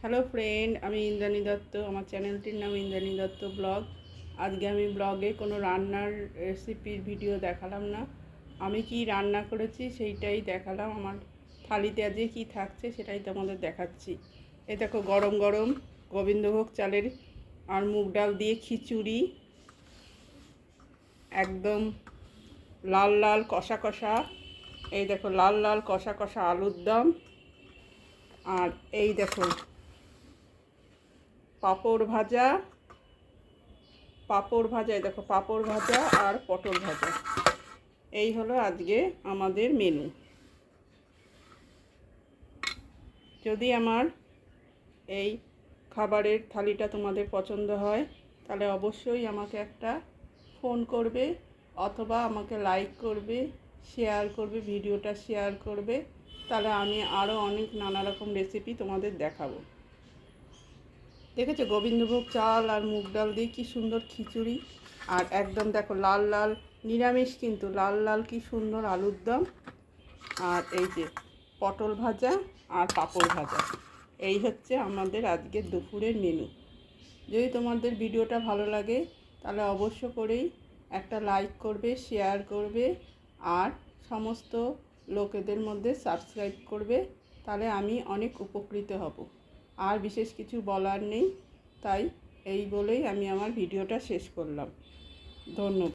Hello friend, আমি ইন্দ্রাণী দত্ত। আমার চ্যানেলটির নাম ইন্দ্রাণী দত্ত ব্লগ। আজকে আমি ব্লগে কোনো রান্নার রেসিপির ভিডিও দেখালাম না। আমি কি রান্না করেছি সেইটাই দেখালাম। আমার থালিতে আজকে কী থাকছে সেটাই তোমাদের দেখাচ্ছি। এই দেখো, গরম গরম গোবিন্দভোগ চালের আর মুগ ডাল দিয়ে খিচুড়ি, একদম লাল লাল কষা কষা। এই দেখো, লাল লাল কষা কষা আলুর দম। আর এই দেখো, পাঁপড় ভাজা। এই দেখো, পাঁপড় ভাজা আর পটল ভাজা। এই হলো আজকে আমাদের মেনু। যদি আমার এই খাবারের থালিটা তোমাদের পছন্দ হয় তাহলে অবশ্যই আমাকে একটা ফোন করবে, অথবা আমাকে লাইক করবে, শেয়ার করবে, ভিডিওটা শেয়ার করবে। তাহলে আমি আরও অনেক নানা রকম রেসিপি তোমাদের দেখাবো। দেখেছো, গোবিন্দভোগ চাল আর মুগ ডাল দিয়ে কী সুন্দর খিচুড়ি। আর একদম দেখো, লাল লাল নিরামিষ, কিন্তু লাল লাল কী সুন্দর আলুর দম। আর এই যে পটল ভাজা আর পাঁপড় ভাজা। এই হচ্ছে আমাদের আজকের দুপুরের মেনু। যদি তোমাদের ভিডিওটা ভালো লাগে তাহলে অবশ্য করেই একটা লাইক করবে, শেয়ার করবে, আর সমস্ত লোকেদের মধ্যে সাবস্ক্রাইব করবে। তাহলে আমি অনেক উপকৃত হব। আর বিশেষ কিছু বলার নেই, তাই এই বলেই আমি আমার ভিডিওটা শেষ করলাম। ধন্যবাদ।